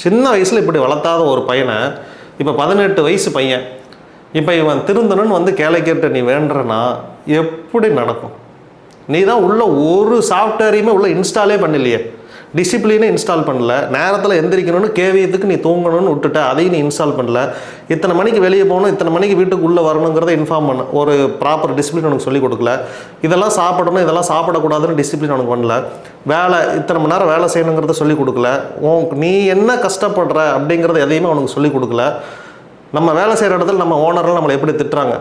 சின்ன வயசில் இப்படி வளர்த்தாத ஒரு பையனை இப்போ 18 வயசு பையன் இப்போ இவன் திருந்தணும்னு வந்து கேளைக்கிட்ட நீ வேண்டுறனா எப்படி நடக்கும்? நீ தான் உள்ள ஒரு சாஃப்ட்வேரையுமே உள்ள இன்ஸ்டாலே பண்ணலையே, டிசிப்ளினே இன்ஸ்டால் பண்ணல, நேரத்தில் எந்திரிக்கணும்னு கேவியத்துக்கு நீ தூங்கணும்னு விட்டுட்ட, அதையும் நீ இன்ஸ்டால் பண்ணல, இத்தனை மணிக்கு வெளியே போகணும், இத்தனை மணிக்கு வீட்டுக்கு உள்ளே வரணுங்கிறத இன்ஃபார்ம் பண்ண ஒரு ப்ராப்பர் டிசிப்ளின் உனக்கு சொல்லிக் கொடுக்கல, இதெல்லாம் சாப்பிடணும் இதெல்லாம் சாப்பிடக்கூடாதுன்னு டிசிப்ளின் உனக்கு பண்ணல, வேலை இத்தனை மணி நேரம் வேலை செய்யணுங்கிறத சொல்லிக் கொடுக்கல, நீ என்ன கஷ்டப்படுற அப்படிங்கிறத எதையுமே உனக்கு சொல்லிக் கொடுக்கல. நம்ம வேலை செய்கிற இடத்துல நம்ம ஓனர்லாம் நம்மளை எப்படி திட்டுறாங்க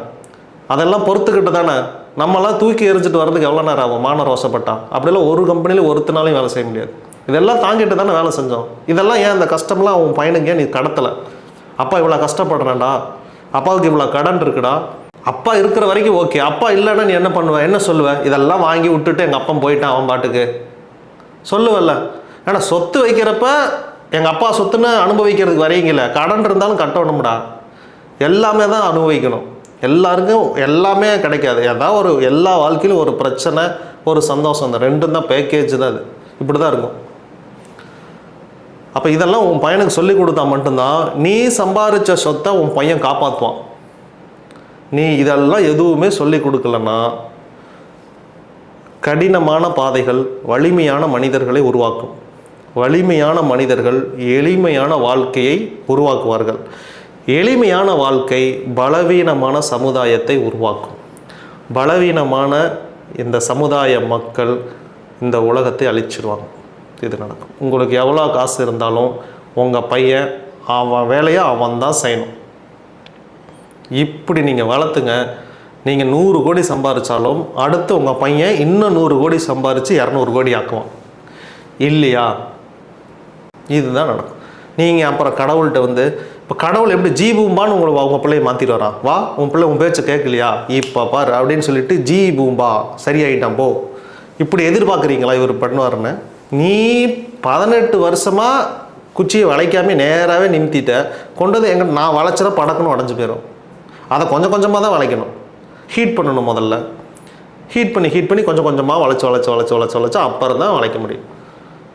அதெல்லாம் பொறுத்துக்கிட்டு தானே நம்மளாம் தூக்கி எரிஞ்சிட்டு வரதுக்கு எவ்வளோ நேரம் ஆகும்? மாணவர் வசப்பட்டான் அப்படிலாம் ஒரு கம்பெனியில் ஒருத்தனாலையும் வேலை செய்ய முடியாது. இதெல்லாம் தாங்கிட்டு தானே வேலை செஞ்சோம். இதெல்லாம் ஏன் அந்த கஷ்டம்லாம் அவன் பையனுக்கு ஏன் நீ கடத்தலை? அப்பா இவ்வளோ கஷ்டப்படுறேன்டா, அப்பாவுக்கு இவ்வளோ கடன் இருக்குடா, அப்பா இருக்கிற வரைக்கும் ஓகே, அப்பா இல்லைன்னா நீ என்ன பண்ணுவேன், என்ன சொல்லுவேன்? இதெல்லாம் வாங்கி விட்டுட்டு எங்கள் அப்பா போயிட்டான் அவன் பாட்டுக்கு சொல்லுவல்ல. ஏன்னா சொத்து வைக்கிறப்ப எங்கள் அப்பா சொத்துன்னு அனுபவிக்கிறதுக்கு வரையங்கில்ல, கடன் இருந்தாலும் கட்டணும்டா, எல்லாமே தான் அனுபவிக்கணும். எல்லாருக்கும் எல்லாமே கிடைக்காது, ஏதாவது ஒரு எல்லா வாழ்க்கையிலும் ஒரு பிரச்சனை ஒரு சந்தோஷம், அந்த ரெண்டும் தான் பேக்கேஜ் தான். அது இப்படி தான் இருக்கும். அப்போ இதெல்லாம் உன் பையனுக்கு சொல்லி கொடுத்தா மட்டும்தான் நீ சம்பாதிச்ச சொத்தை உன் பையன் காப்பாற்றுவான். நீ இதெல்லாம் எதுவுமே சொல்லி கொடுக்கலன்னா கடினமான பாதைகள் வலிமையான மனிதர்களை உருவாக்கும். வலிமையான மனிதர்கள் எளிமையான வாழ்க்கையை உருவாக்குவார்கள். எளிமையான வாழ்க்கை பலவீனமான சமுதாயத்தை உருவாக்கும். பலவீனமான இந்த சமுதாய மக்கள் இந்த உலகத்தை அழிச்சிடுவாங்க. இது நடக்கும். உங்களுக்கு எவ்வளோ காசு இருந்தாலும் உங்கள் பையன் அவன் வேலையை அவன் தான் செய்யணும். இப்படி நீங்கள் வளர்த்துங்க. நீங்கள் 100 கோடி சம்பாதிச்சாலும் அடுத்து உங்கள் பையன் இன்னும் 100 கோடி சம்பாதிச்சு 200 கோடி ஆக்குவான் இல்லையா? இதுதான் நடக்கும். நீங்கள் அப்புறம் கடவுள்கிட்ட வந்து இப்போ கடவுள் எப்படி ஜீபூம்பான்னு உங்கள் பிள்ளையை மாற்றிட்டு வரான். வா உன் பிள்ளை உன் பேச்சை கேட்கலையா இப்போ பார் அப்படின்னு சொல்லிட்டு ஜீபூம்பா சரியாயிட்டான் போ. இப்படி எதிர்பார்க்குறீங்களா இவர் பண்ணுவாருன்னு? நீ 18 வருஷமாக குச்சியை வளைக்காமல் நேராகவே நிமித்திட்ட கொண்டு வந்து எங்கே நான் வளைச்சத படக்கணும் உடஞ்சி போயிடும். அதை கொஞ்சம் கொஞ்சமாக தான் வளைக்கணும். ஹீட் பண்ணணும். முதல்ல ஹீட் பண்ணி கொஞ்சம் கொஞ்சமாக வளைச்சு அப்புறம் தான் வளைக்க முடியும்.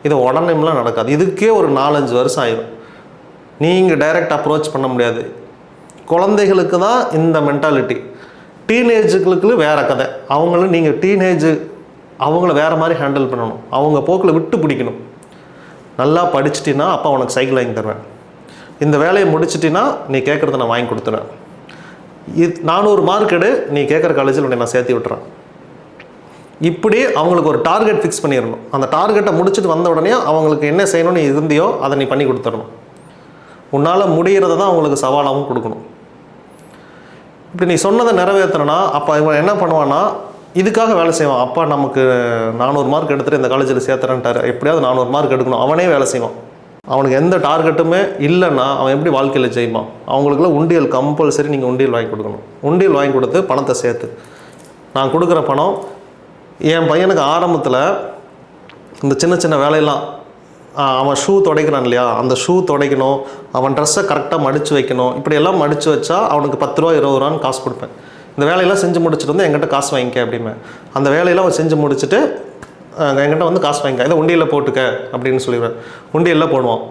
இது உடனேலாம் நடக்காது. இதுக்கே ஒரு 4-5 வருஷம் ஆயிடும். நீங்கள் டைரெக்ட் அப்ரோச் பண்ண முடியாது. குழந்தைகளுக்கு தான் இந்த மென்டாலிட்டி. டீனேஜுகளுக்கு வேறு கதை. அவங்களும் நீங்கள் டீனேஜு அவங்கள வேறு மாதிரி ஹேண்டில் பண்ணணும். அவங்க போக்கில் விட்டு பிடிக்கணும். நல்லா படிச்சிட்டின்னா அப்பா உனக்கு சைக்கிள் வாங்கி தருவேன், இந்த வேலையை முடிச்சிட்டின்னா நீ கேட்குறத நான் வாங்கி கொடுத்துருவேன், 400 மார்க் எடு நீ கேட்குற காலேஜில் உன்னை நான் சேர்த்து விட்டுறேன். இப்படி அவங்களுக்கு ஒரு டார்கெட் ஃபிக்ஸ் பண்ணிடணும். அந்த டார்கெட்டை முடிச்சுட்டு வந்த உடனே அவங்களுக்கு என்ன செய்யணும்னு இருந்தியோ அதை நீ பண்ணி கொடுத்துடணும். உன்னால் முடிகிறத தான் அவங்களுக்கு சவாலாகவும் கொடுக்கணும். இப்படி நீ சொன்னதை நிறைவேற்றணும்னா அப்போ இவன் என்ன பண்ணுவான்னா இதுக்காக வேலை செய்வான். அப்பா நமக்கு 400 மார்க் எடுத்துகிட்டு இந்த காலேஜில் சேர்த்துறேன்ட்டார், எப்படியாவது 400 மார்க் எடுக்கணும், அவனே வேலை செய்வான். அவனுக்கு எந்த டார்கெட்டுமே இல்லைன்னா அவன் எப்படி வாழ்க்கையில் செய்வான்? அவங்களுக்குலாம் உண்டியல் கம்பல்சரி நீங்கள் உண்டியல் வாங்கி கொடுக்கணும். உண்டியல் வாங்கி கொடுத்து பணத்தை சேர்த்து நான் கொடுக்குற பணம் என் பையனுக்கு ஆரம்பத்தில் இந்த சின்ன சின்ன வேலையெல்லாம் அவன் ஷூ துடைக்கிறான் இல்லையா, அந்த ஷூ துடைக்கணும், அவன் ட்ரெஸ்ஸை கரெக்டாக மடித்து வைக்கணும், இப்படியெல்லாம் மடித்து வச்சா அவனுக்கு 10 ரூபா 20 ரூபான்னு காசு கொடுப்பேன். இந்த வேலையெல்லாம் செஞ்சு முடிச்சுட்டு வந்து என்கிட்ட காசு வாங்கிக்க அப்படிமே. அந்த வேலையெல்லாம் அவன் செஞ்சு முடிச்சுட்டு என்கிட்ட வந்து காசு வாங்கிக்க, இதை உண்டியலில் போட்டுக்க அப்படின்னு சொல்லிடுவேன். உண்டியலில் போடுவான்.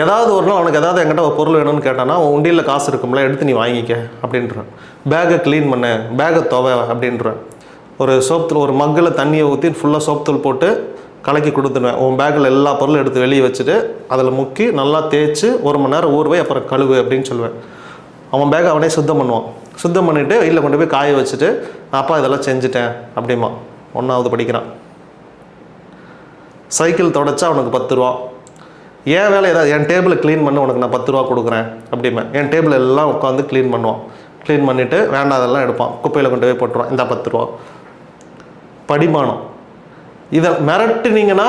ஏதாவது ஒரு நாள் அவனுக்கு ஏதாவது என்கிட்ட ஒரு பொருள் வேணும்னு கேட்டானா அவன் உண்டியலில் காசு இருக்கும்ல எடுத்து நீ வாங்கிக்க அப்படின்றேன். பேக்கை க்ளீன் பண்ண, பேக்கை துவை அப்படின்றேன். ஒரு சோப்தூள் ஒரு மக்கில் தண்ணியை ஊற்றி ஃபுல்லாக சோப்தூள் போட்டு கலக்கி கொடுத்துருவேன். உன் பேக்கில் எல்லா பொருளும் எடுத்து வெளியே வச்சுட்டு அதில் முக்கி நல்லா தேய்ச்சி 1 மணி நேரம் ஊறுவை அப்புறம் கழுவு அப்படின்னு சொல்லுவேன். அவன் பேக்கை அவனே சுத்தம் பண்ணுவான். சுத்தம் பண்ணிவிட்டு வெயிலில் கொண்டு போய் காய வச்சுட்டு அப்பா இதெல்லாம் செஞ்சுட்டேன் அப்படிமா. 1ஆவது படிக்கிறான். சைக்கிள் தொடச்சா அவனுக்கு 10 ரூபா. ஏன் வேலை ஏதாவது என் டேபிளை க்ளீன் பண்ண உனக்கு நான் 10 ரூபா கொடுக்குறேன் அப்படிமே. என் டேபிள் எல்லாம் உட்காந்து க்ளீன் பண்ணுவான். க்ளீன் பண்ணிவிட்டு வேண்டாதெல்லாம் எடுப்பான், குப்பையில் கொண்டு போய் போட்டுருவான். இந்த 10 ரூபா படிமானம். இதை மிரட்டுனீங்கன்னா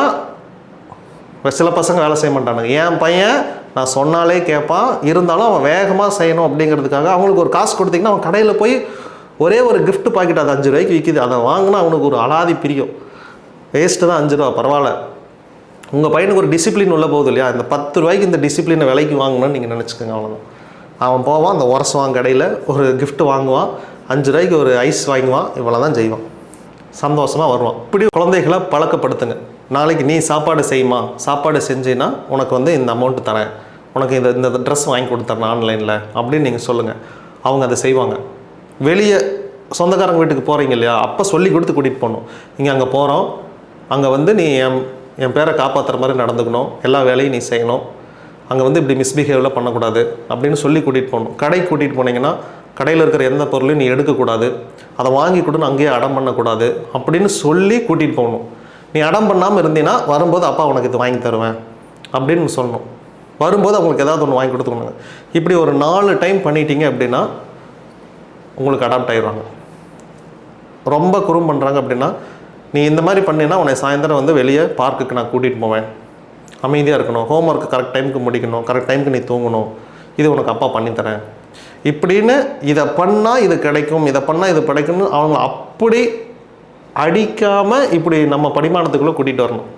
சில பசங்க வேலை செய்ய மாட்டானுங்க. என் பையன் நான் சொன்னாலே கேட்பான், இருந்தாலும் அவன் வேகமாக செய்யணும் அப்படிங்கிறதுக்காக அவங்களுக்கு ஒரு காசு கொடுத்தீங்கன்னா அவன் கடையில் போய் ஒரே ஒரு கிஃப்ட் பாக்கெட் அது 5 ரூபாய்க்கு விற்கிது, அதை வாங்கினா அவனுக்கு ஒரு அலாதி பிரியம். வேஸ்ட்டு தான் 5 ரூபா பரவாயில்ல. உங்கள் பையனுக்கு ஒரு டிசிப்ளின் உள்ள போகுது இல்லையா, இந்த 10 ரூபாய்க்கு இந்த டிசிப்ளினை விலைக்கு வாங்கணும்னு நீங்கள் நினச்சிக்கோங்க. அவ்வளோதான். அவன் போவான், அந்த உரசுவான், கடையில் ஒரு கிஃப்ட் வாங்குவான், 5 ரூபாய்க்கு ஒரு ஐஸ் வாங்குவான், இவ்வளோ தான் செய்வான், சந்தோஷமாக வருவான். இப்படி குழந்தைகளை பழக்கப்படுத்துங்க. நாளைக்கு நீ சாப்பாடு செய்யுமா, சாப்பாடு செஞ்சின்னா உனக்கு வந்து இந்த அமௌண்ட்டு தரேன், உனக்கு இந்த ட்ரெஸ் வாங்கி கொடுத்துறேன் ஆன்லைனில் அப்படின்னு நீங்கள் சொல்லுங்கள். அவங்க அதை செய்வாங்க. வெளியே சொந்தக்காரங்க வீட்டுக்கு போகிறீங்க இல்லையா, அப்போ சொல்லி கொடுத்து கூட்டிகிட்டு போகணும். இங்கே அங்கே போகிறோம், அங்கே வந்து நீ என் பேரை காப்பாற்றுற மாதிரி நடந்துக்கணும், எல்லா வேலையும் நீ செய்யணும், அங்கே வந்து இப்படி மிஸ்பிஹேவ்லாம் பண்ணக்கூடாது அப்படின்னு சொல்லி கூட்டிகிட்டு போகணும். கடைக்கு கூட்டிகிட்டு போனீங்கன்னா கடையில் இருக்கிற எந்த பொருளையும் நீ எடுக்கக்கூடாது, அதை வாங்கி கொடுன்னு அங்கேயே அடம் பண்ணக்கூடாது அப்படின்னு சொல்லி கூட்டிகிட்டு போகணும். நீ அடம் பண்ணாமல் இருந்தீங்கன்னா வரும்போது அப்பா உனக்கு இது வாங்கி தருவேன் அப்படின்னு சொல்லணும். வரும்போது அவங்களுக்கு ஏதாவது ஒன்று வாங்கி கொடுத்துக்கணுங்க. இப்படி ஒரு 4 டைம் பண்ணிட்டீங்க அப்படின்னா உங்களுக்கு அடாப்ட் ஆகிடுவாங்க. ரொம்ப குறும் பண்ணுறாங்க அப்படின்னா, நீ இந்த மாதிரி பண்ணினா உன்னை சாயந்தரம் வந்து வெளியே பார்க்குக்கு நான் கூட்டிகிட்டு போவேன், அமைதியாக இருக்கணும், ஹோம்ஒர்க்கு கரெக்ட் டைமுக்கு முடிக்கணும், கரெக்ட் டைமுக்கு நீ தூங்கணும், இது உனக்கு அப்பா பண்ணித்தரேன் இப்படின்னு, இதை பண்ணால் இது கிடைக்கும், இதை பண்ணால் இது கிடைக்கும்னு அவங்க அப்படி அடிக்காமல் இப்படி நம்ம படிமானத்துக்குள்ளே கூட்டிகிட்டு வரணும்.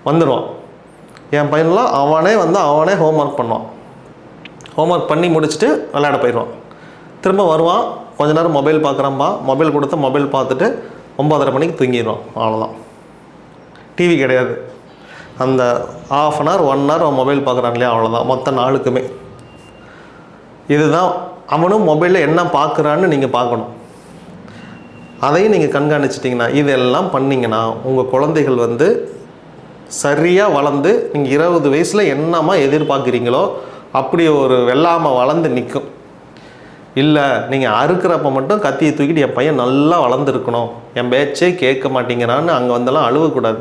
வந்துடுவான். என் பையன்லாம் அவனே ஹோம்ஒர்க் பண்ணுவான். ஹோம்ஒர்க் பண்ணி முடிச்சுட்டு விளையாட போயிடுவான். திரும்ப வருவான், கொஞ்ச நேரம் மொபைல் பார்க்குறான்பா, மொபைல் கொடுத்து மொபைல் பார்த்துட்டு 9:30 மணிக்கு தூங்கிடுவான். அவ்வளோதான். டிவி கிடையாது. அந்த ½ அன் ஹவர் 1 ஹவர் அவன் மொபைல் பார்க்குறான் இல்லையா, அவ்வளோதான் மொத்த நாளுக்குமே. இதுதான் அவனும் மொபைலில் என்ன பார்க்குறான்னு நீங்கள் பார்க்கணும். அதையும் நீங்கள் கண்காணிச்சிட்டிங்கன்னா, இதெல்லாம் பண்ணிங்கன்னா உங்கள் குழந்தைகள் வந்து சரியாக வளர்ந்து நீங்கள் 20 வயசில் என்னமா எதிர்பார்க்குறீங்களோ அப்படி ஒரு வெள்ளாமல் வளர்ந்து நிற்கும். இல்லை நீங்கள் அறுக்கிறப்ப மட்டும் கத்தியை தூக்கிட்டு என் பையன் நல்லா வளர்ந்துருக்கணும், என் பேச்சே கேட்க மாட்டேங்கிறான்னு அங்கே வந்தெல்லாம் அழுவக்கூடாது.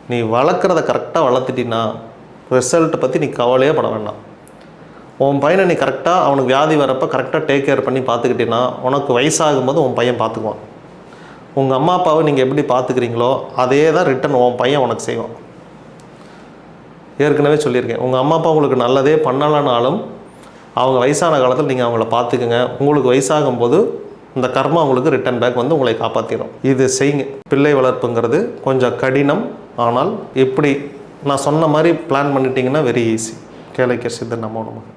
நீ வளர்க்குறத கரெக்டாக வளர்த்துட்டின்னா ரிசல்ட்டை பற்றி நீ கவலையே பட வேண்டாம். உன் பையனை நீ கரெக்டாக அவனுக்கு வியாதி வரப்போ கரெக்டாக டேக் கேர் பண்ணி பார்த்துக்கிட்டீங்கன்னா உனக்கு வயசாகும்போது உன் பையன் பார்த்துக்குவான். உங்கள் அம்மா அப்பாவை நீங்கள் எப்படி பார்த்துக்கிறீங்களோ அதே தான் ரிட்டன் உன் பையன் உனக்கு செய்வான். ஏற்கனவே சொல்லியிருக்கேன், உங்கள் அம்மா அப்பா உங்களுக்கு நல்லதே பண்ணலைனாலும் அவங்க வயசான காலத்தில் நீங்கள் அவங்கள பார்த்துக்குங்க. உங்களுக்கு வயசாகும்போது இந்த கர்மா உங்களுக்கு ரிட்டன் பேக் வந்து உங்களை காப்பாற்றிடும். இது செய்யுங்க. பிள்ளை வளர்ப்புங்கிறது கொஞ்சம் கடினம், ஆனால் எப்படி நான் சொன்ன மாதிரி பிளான் பண்ணிட்டீங்கன்னா வெரி ஈஸி. கேளை சித்தர் நமோ நமः.